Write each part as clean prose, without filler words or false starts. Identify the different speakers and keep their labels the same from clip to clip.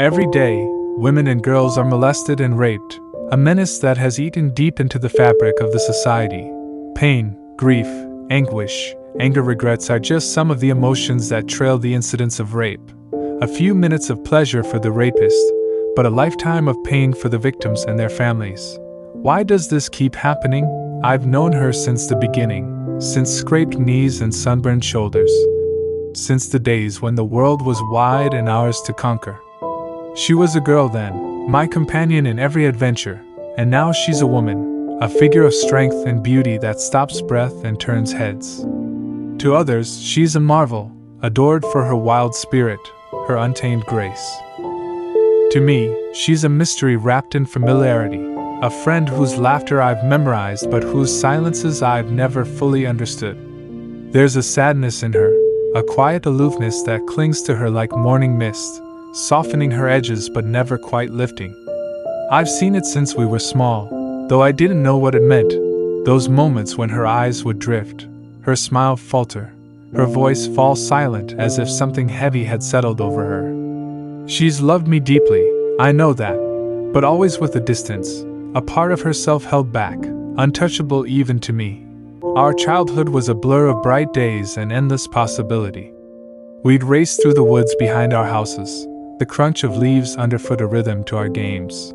Speaker 1: Every day, women and girls are molested and raped, a menace that has eaten deep into the fabric of the society. Pain, grief, anguish, anger, regrets are just some of the emotions that trail the incidents of rape. A few minutes of pleasure for the rapist, but a lifetime of pain for the victims and their families. Why does this keep happening? I've known her since the beginning, since scraped knees and sunburned shoulders, since the days when the world was wide and ours to conquer. She was a girl then, my companion in every adventure, and now she's a woman, a figure of strength and beauty that stops breath and turns heads. To others, she's a marvel, adored for her wild spirit, her untamed grace. To me, she's a mystery wrapped in familiarity, a friend whose laughter I've memorized but whose silences I've never fully understood. There's a sadness in her, a quiet aloofness that clings to her like morning mist, softening her edges but never quite lifting. I've seen it since we were small, though I didn't know what it meant. Those moments when her eyes would drift, her smile falter, her voice fall silent as if something heavy had settled over her. She's loved me deeply, I know that, but always with a distance, a part of herself held back, untouchable even to me. Our childhood was a blur of bright days and endless possibility. We'd race through the woods behind our houses, the crunch of leaves underfoot a rhythm to our games.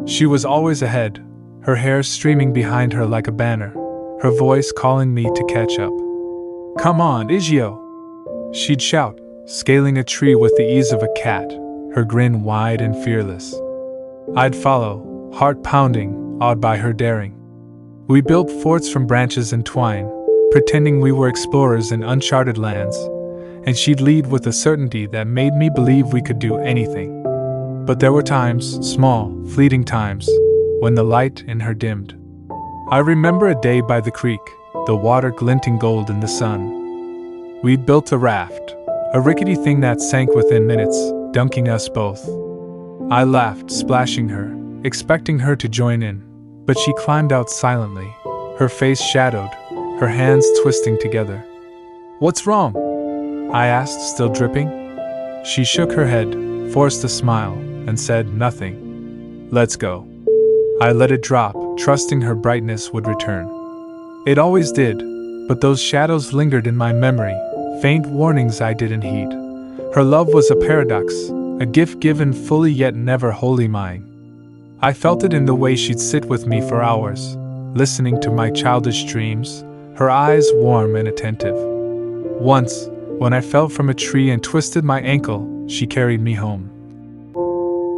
Speaker 1: She was always ahead, her hair streaming behind her like a banner, her voice calling me to catch up. "Come on, Igio!" She'd shout, scaling a tree with the ease of a cat, her grin wide and fearless. I'd follow, heart pounding, awed by her daring. We built forts from branches and twine, pretending we were explorers in uncharted lands, and she'd lead with a certainty that made me believe we could do anything. But there were times, small, fleeting times, when the light in her dimmed. I remember a day by the creek, the water glinting gold in the sun. We'd built a raft, a rickety thing that sank within minutes, dunking us both. I laughed, splashing her, expecting her to join in, but she climbed out silently, her face shadowed, her hands twisting together. "What's wrong?" I asked, still dripping. She shook her head, forced a smile, and said, "Nothing. Let's go." I let it drop, trusting her brightness would return. It always did, but those shadows lingered in my memory, faint warnings I didn't heed. Her love was a paradox, a gift given fully yet never wholly mine. I felt it in the way she'd sit with me for hours, listening to my childish dreams, her eyes warm and attentive. Once, when I fell from a tree and twisted my ankle, she carried me home.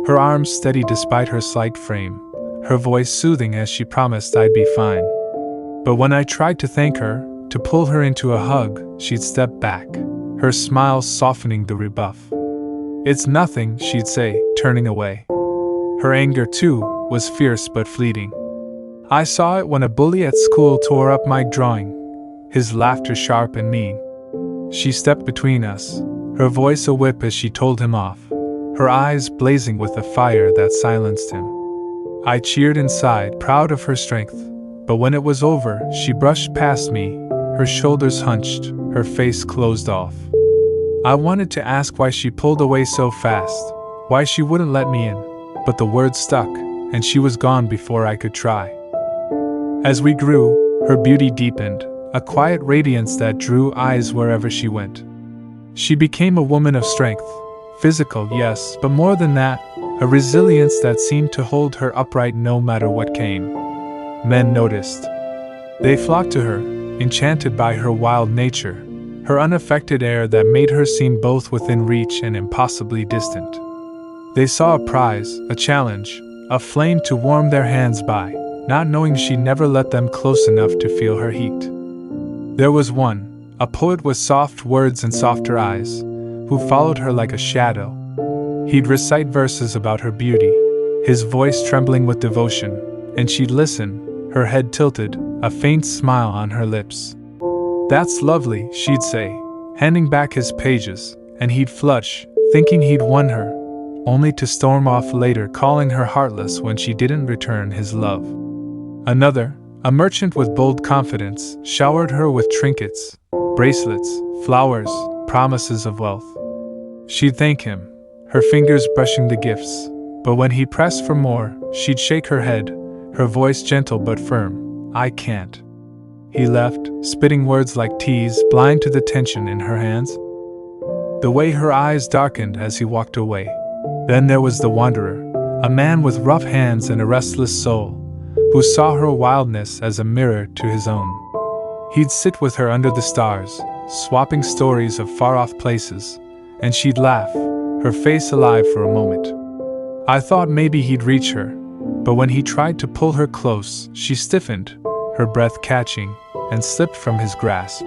Speaker 1: Her arms steady despite her slight frame, her voice soothing as she promised I'd be fine. But when I tried to thank her, to pull her into a hug, she'd step back, her smile softening the rebuff. "It's nothing," she'd say, turning away. Her anger, too, was fierce but fleeting. I saw it when a bully at school tore up my drawing, his laughter sharp and mean. She stepped between us, her voice a whip as she told him off, her eyes blazing with a fire that silenced him. I cheered inside, proud of her strength, but when it was over, she brushed past me, her shoulders hunched, her face closed off. I wanted to ask why she pulled away so fast, why she wouldn't let me in, but the words stuck, and she was gone before I could try. As we grew, her beauty deepened, a quiet radiance that drew eyes wherever she went. She became a woman of strength, physical, yes, but more than that, a resilience that seemed to hold her upright no matter what came. Men noticed. They flocked to her, enchanted by her wild nature, her unaffected air that made her seem both within reach and impossibly distant. They saw a prize, a challenge, a flame to warm their hands by, not knowing she never let them close enough to feel her heat. There was one, a poet with soft words and softer eyes, who followed her like a shadow. He'd recite verses about her beauty, his voice trembling with devotion, and she'd listen, her head tilted, a faint smile on her lips. "That's lovely," she'd say, handing back his pages, and he'd flush, thinking he'd won her, only to storm off later, calling her heartless when she didn't return his love. Another, a merchant with bold confidence, showered her with trinkets, bracelets, flowers, promises of wealth. She'd thank him, her fingers brushing the gifts. But when he pressed for more, she'd shake her head, her voice gentle but firm. I can't. He left, spitting words like tease, blind to the tension in her hands. The way her eyes darkened as he walked away. Then there was the wanderer, a man with rough hands and a restless soul, who saw her wildness as a mirror to his own. He'd sit with her under the stars, swapping stories of far-off places, and she'd laugh, her face alive for a moment. I thought maybe he'd reach her, but when he tried to pull her close, she stiffened, her breath catching, and slipped from his grasp.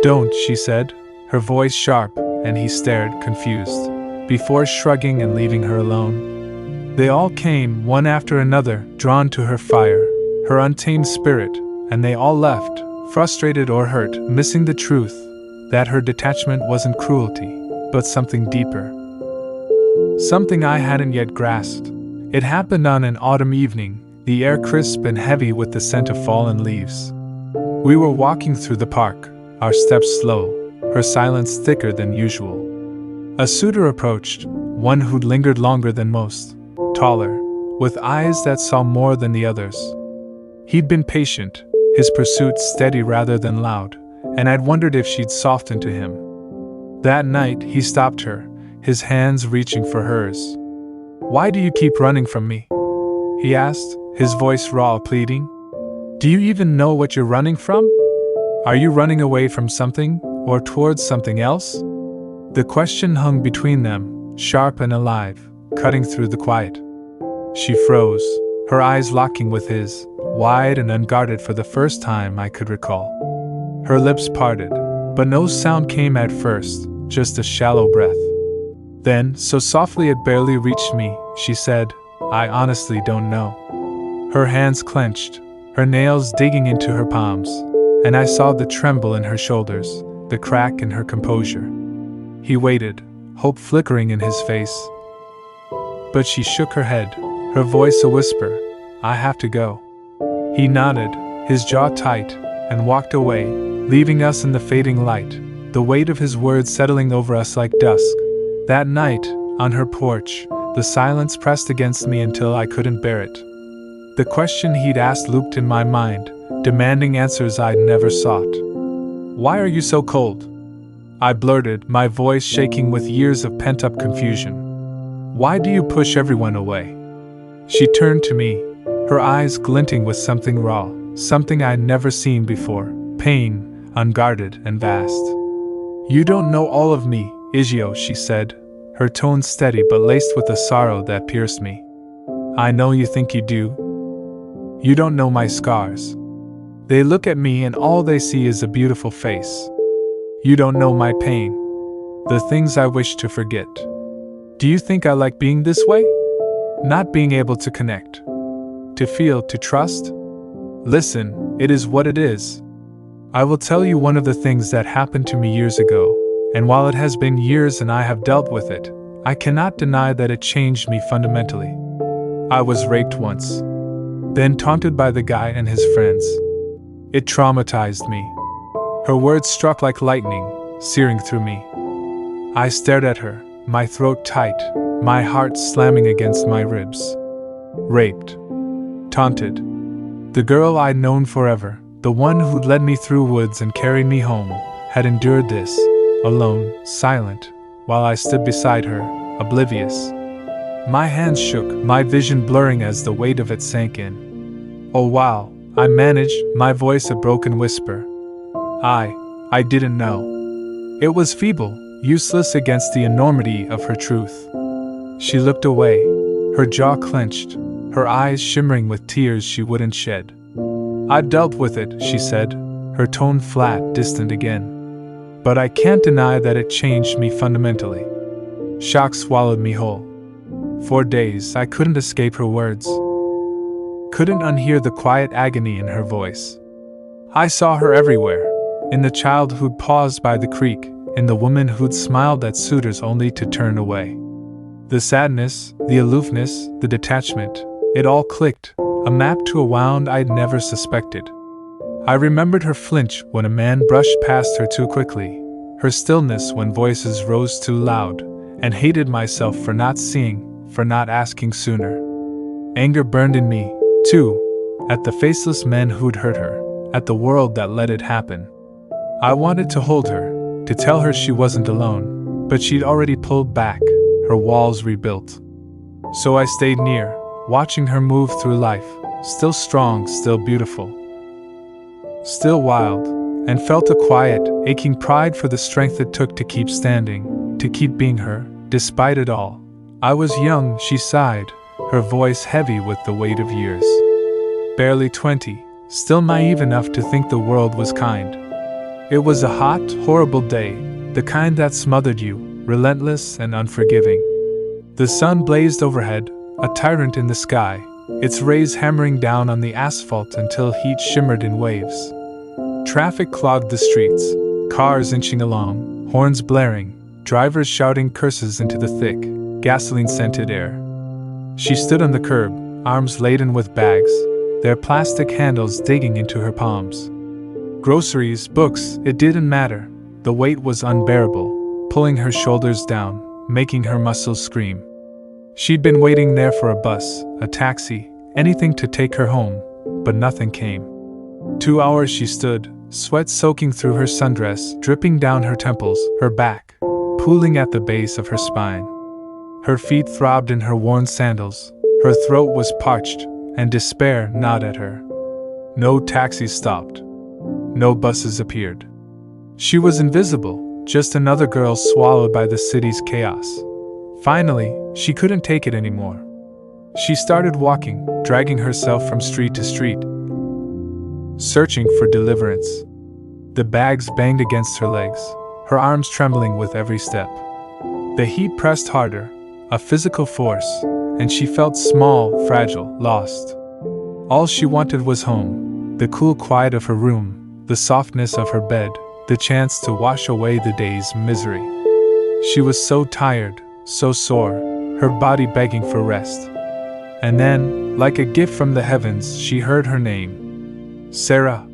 Speaker 1: Don't, she said, her voice sharp, and he stared, confused, before shrugging and leaving her alone. They all came, one after another, drawn to her fire, her untamed spirit, and they all left, frustrated or hurt, missing the truth that her detachment wasn't cruelty, but something deeper. Something I hadn't yet grasped. It happened on an autumn evening, the air crisp and heavy with the scent of fallen leaves. We were walking through the park, our steps slow, her silence thicker than usual. A suitor approached, one who'd lingered longer than most, taller, with eyes that saw more than the others. He'd been patient, his pursuit steady rather than loud, and I'd wondered if she'd soften to him. That night, he stopped her, his hands reaching for hers. Why do you keep running from me? He asked, his voice raw, pleading. Do you even know what you're running from? Are you running away from something, or towards something else? The question hung between them, sharp and alive, cutting through the quiet. She froze, her eyes locking with his, wide and unguarded for the first time I could recall. Her lips parted, but no sound came at first, just a shallow breath. Then, so softly it barely reached me, she said, I honestly don't know. Her hands clenched, her nails digging into her palms, and I saw the tremble in her shoulders, the crack in her composure. He waited, hope flickering in his face. But she shook her head, her voice a whisper, I have to go. He nodded, his jaw tight, and walked away, leaving us in the fading light, the weight of his words settling over us like dusk. That night, on her porch, the silence pressed against me until I couldn't bear it. The question he'd asked looped in my mind, demanding answers I'd never sought. Why are you so cold? I blurted, my voice shaking with years of pent-up confusion. Why do you push everyone away? She turned to me, her eyes glinting with something raw, something I'd never seen before, pain, unguarded and vast. You don't know all of me, Igio, she said, her tone steady but laced with a sorrow that pierced me. I know you think you do. You don't know my scars. They look at me and all they see is a beautiful face. You don't know my pain, the things I wish to forget. Do you think I like being this way? Not being able to connect, to feel, to trust? Listen, it is what it is. I will tell you one of the things that happened to me years ago, and while it has been years and I have dealt with it, I cannot deny that it changed me fundamentally. I was raped once, then taunted by the guy and his friends. It traumatized me. Her words struck like lightning, searing through me. I stared at her, my throat tight, my heart slamming against my ribs. Raped. Taunted. The girl I'd known forever, the one who'd led me through woods and carried me home, had endured this, alone, silent, while I stood beside her, oblivious. My hands shook, my vision blurring as the weight of it sank in. Oh wow, I managed, my voice a broken whisper. I didn't know. It was feeble, useless against the enormity of her truth. She looked away, her jaw clenched, her eyes shimmering with tears she wouldn't shed. I've dealt with it, she said, her tone flat, distant again. But I can't deny that it changed me fundamentally. Shock swallowed me whole. For days I couldn't escape her words. Couldn't unhear the quiet agony in her voice. I saw her everywhere. In the child who'd paused by the creek, in the woman who'd smiled at suitors only to turn away. The sadness, the aloofness, the detachment, it all clicked, a map to a wound I'd never suspected. I remembered her flinch when a man brushed past her too quickly, her stillness when voices rose too loud, and hated myself for not seeing, for not asking sooner. Anger burned in me, too, at the faceless men who'd hurt her, at the world that let it happen. I wanted to hold her, to tell her she wasn't alone, but she'd already pulled back, her walls rebuilt. So I stayed near, watching her move through life, still strong, still beautiful, still wild, and felt a quiet, aching pride for the strength it took to keep standing, to keep being her, despite it all. I was young, she sighed, her voice heavy with the weight of years. Barely 20, still naive enough to think the world was kind. It was a hot, horrible day, the kind that smothered you, relentless and unforgiving. The sun blazed overhead, a tyrant in the sky, its rays hammering down on the asphalt until heat shimmered in waves. Traffic clogged the streets, cars inching along, horns blaring, drivers shouting curses into the thick, gasoline-scented air. She stood on the curb, arms laden with bags, their plastic handles digging into her palms. Groceries, books, it didn't matter. The weight was unbearable, pulling her shoulders down, making her muscles scream. She'd been waiting there for a bus, a taxi, anything to take her home, but nothing came. 2 hours she stood, sweat soaking through her sundress, dripping down her temples, her back, pooling at the base of her spine. Her feet throbbed in her worn sandals, her throat was parched, and despair gnawed at her. No taxis stopped. No buses appeared. She was invisible, just another girl swallowed by the city's chaos. Finally, she couldn't take it anymore. She started walking, dragging herself from street to street, searching for deliverance. The bags banged against her legs, her arms trembling with every step. The heat pressed harder, a physical force, and she felt small, fragile, lost. All she wanted was home, the cool quiet of her room, the softness of her bed, the chance to wash away the day's misery. She was so tired, so sore, her body begging for rest. And then, like a gift from the heavens, she heard her name. Sarah.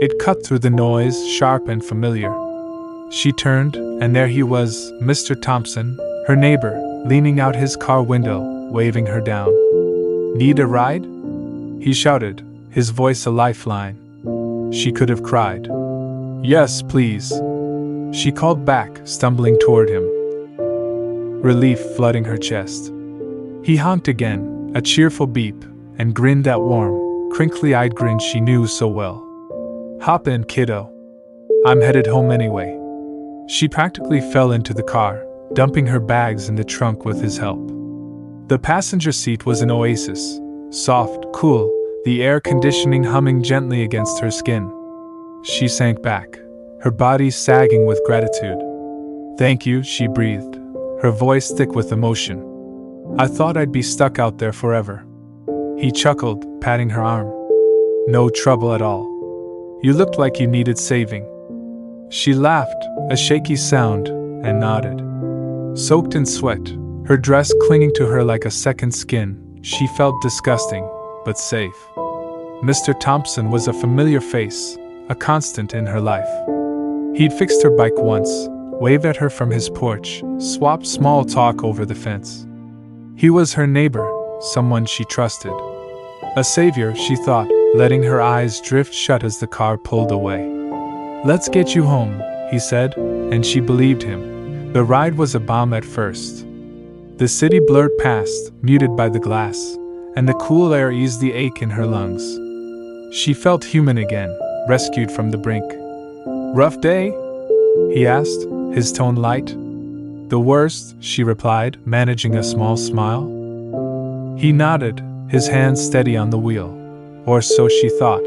Speaker 1: It cut through the noise, sharp and familiar. She turned, and there he was, Mr. Thompson, her neighbor, leaning out his car window, waving her down. "Need a ride?" he shouted, his voice a lifeline. She could have cried. "Yes, please," she called back, stumbling toward him, relief flooding her chest. He honked again, a cheerful beep, and grinned that warm, crinkly-eyed grin she knew so well. "Hop in, kiddo. I'm headed home anyway." She practically fell into the car, dumping her bags in the trunk with his help. The passenger seat was an oasis, soft, cool, the air conditioning humming gently against her skin. She sank back, her body sagging with gratitude. "Thank you," she breathed, her voice thick with emotion. "I thought I'd be stuck out there forever." He chuckled, patting her arm. "No trouble at all. You looked like you needed saving." She laughed, a shaky sound, and nodded. Soaked in sweat, her dress clinging to her like a second skin, she felt disgusting, but safe. Mr. Thompson was a familiar face, a constant in her life. He'd fixed her bike once, waved at her from his porch, swapped small talk over the fence. He was her neighbor, someone she trusted. A savior, she thought, letting her eyes drift shut as the car pulled away. "Let's get you home," he said, and she believed him. The ride was a bomb at first. The city blurred past, muted by the glass, and the cool air eased the ache in her lungs. She felt human again, rescued from the brink. "Rough day?" he asked, his tone light. "The worst," she replied, managing a small smile. He nodded, his hands steady on the wheel. Or so she thought.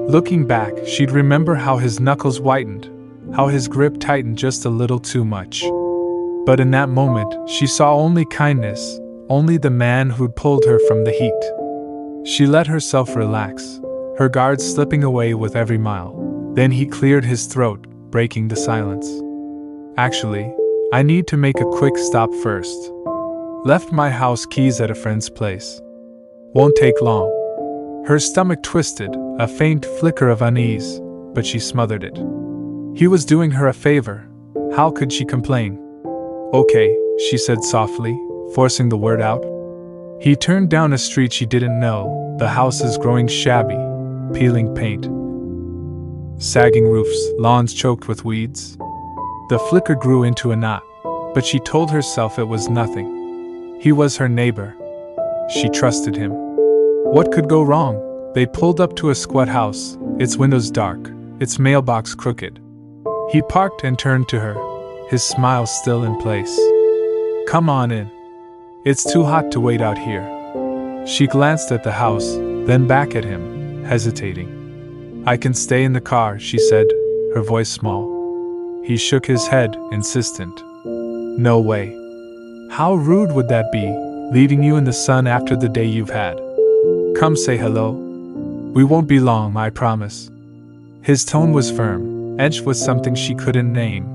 Speaker 1: Looking back, she'd remember how his knuckles whitened, how his grip tightened just a little too much. But in that moment, she saw only kindness, only the man who'd pulled her from the heat. She let herself relax, her guard slipping away with every mile. Then he cleared his throat, breaking the silence. "Actually, I need to make a quick stop first. Left my house keys at a friend's place. Won't take long." Her stomach twisted, a faint flicker of unease, but she smothered it. He was doing her a favor. How could she complain? "Okay," she said softly, forcing the word out. He turned down a street she didn't know, the houses growing shabby, peeling paint, sagging roofs, lawns choked with weeds. The flicker grew into a knot, but she told herself it was nothing. He was her neighbor. She trusted him. What could go wrong? They pulled up to a squat house, its windows dark, its mailbox crooked. He parked and turned to her, his smile still in place. Come on in. It's too hot to wait out here. She glanced at the house, then back at him, hesitating. I can stay in the car, she said, her voice small. He shook his head, insistent. No way. How rude would that be, leaving you in the sun after the day you've had? Come say hello. We won't be long, I promise. His tone was firm, edged with something she couldn't name.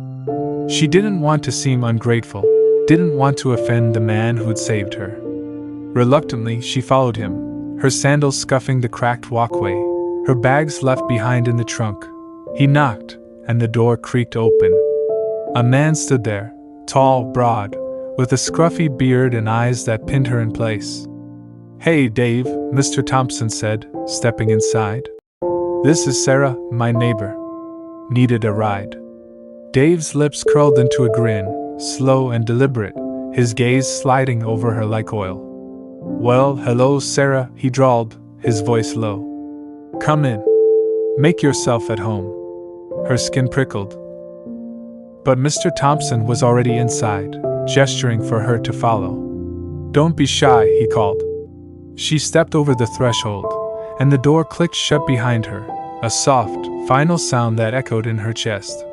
Speaker 1: She didn't want to seem ungrateful, didn't want to offend the man who'd saved her. Reluctantly, she followed him, her sandals scuffing the cracked walkway, her bags left behind in the trunk. He knocked, and the door creaked open. A man stood there, tall, broad, with a scruffy beard and eyes that pinned her in place. Hey, Dave, Mr. Thompson said, stepping inside. This is Sarah, my neighbor. Needed a ride. Dave's lips curled into a grin, slow and deliberate, his gaze sliding over her like oil. Well, hello, Sarah, he drawled, his voice low. Come in. Make yourself at home. Her skin prickled. But Mr. Thompson was already inside, gesturing for her to follow. Don't be shy, he called. She stepped over the threshold, and the door clicked shut behind her, a soft, final sound that echoed in her chest.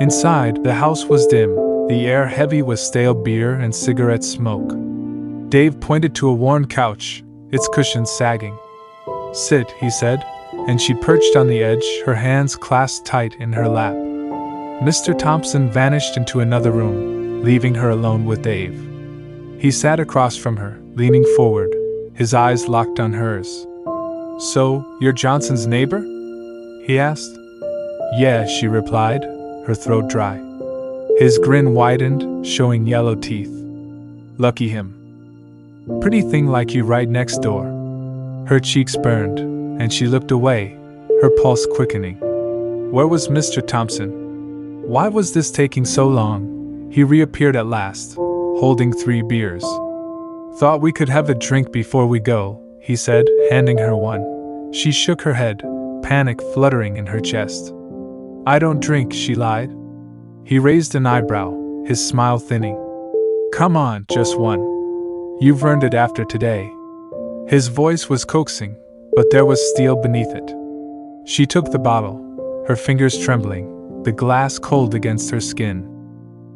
Speaker 1: Inside, the house was dim, the air heavy with stale beer and cigarette smoke. Dave pointed to a worn couch, its cushions sagging. Sit, he said, and she perched on the edge, her hands clasped tight in her lap. Mr. Thompson vanished into another room, leaving her alone with Dave. He sat across from her, leaning forward, his eyes locked on hers. So, you're Johnson's neighbor? He asked. Yeah, she replied, her throat dry. His grin widened, showing yellow teeth. Lucky him. Pretty thing like you right next door. Her cheeks burned, and she looked away, her pulse quickening. Where was Mr. Thompson? Why was this taking so long? He reappeared at last, holding 3 beers. Thought we could have a drink before we go, he said, handing her one. She shook her head, panic fluttering in her chest. I don't drink, she lied. He raised an eyebrow, his smile thinning. Come on, just one. You've earned it after today. His voice was coaxing, but there was steel beneath it. She took the bottle, her fingers trembling, the glass cold against her skin.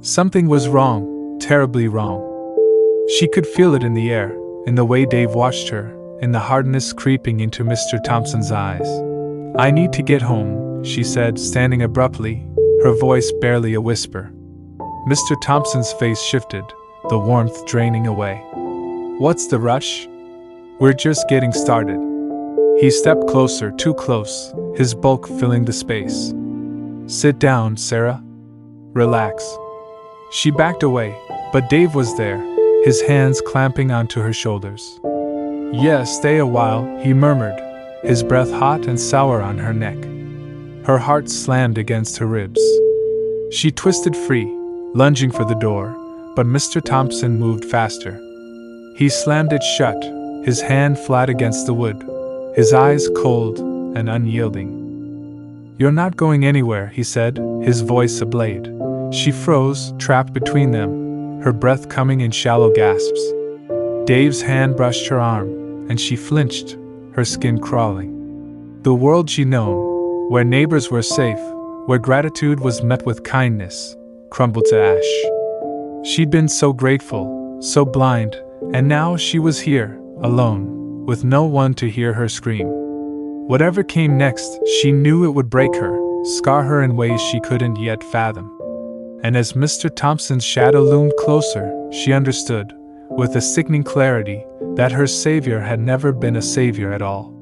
Speaker 1: Something was wrong, terribly wrong. She could feel it in the air, in the way Dave watched her, in the hardness creeping into Mr. Thompson's eyes. I need to get home, she said, standing abruptly, her voice barely a whisper. Mr. Thompson's face shifted, the warmth draining away. What's the rush? We're just getting started. He stepped closer, too close, his bulk filling the space. Sit down, Sarah. Relax. She backed away, but Dave was there, his hands clamping onto her shoulders. Yeah, stay a while, he murmured, his breath hot and sour on her neck. Her heart slammed against her ribs. She twisted free, lunging for the door, but Mr. Thompson moved faster. He slammed it shut, his hand flat against the wood, his eyes cold and unyielding. You're not going anywhere, he said, his voice ablaze. She froze, trapped between them, her breath coming in shallow gasps. Dave's hand brushed her arm, and she flinched, her skin crawling. The world she'd known, where neighbors were safe, where gratitude was met with kindness, crumbled to ash. She'd been so grateful, so blind, and now she was here, alone, with no one to hear her scream. Whatever came next, she knew it would break her, scar her in ways she couldn't yet fathom. And as Mr. Thompson's shadow loomed closer, she understood, with a sickening clarity, that her savior had never been a savior at all.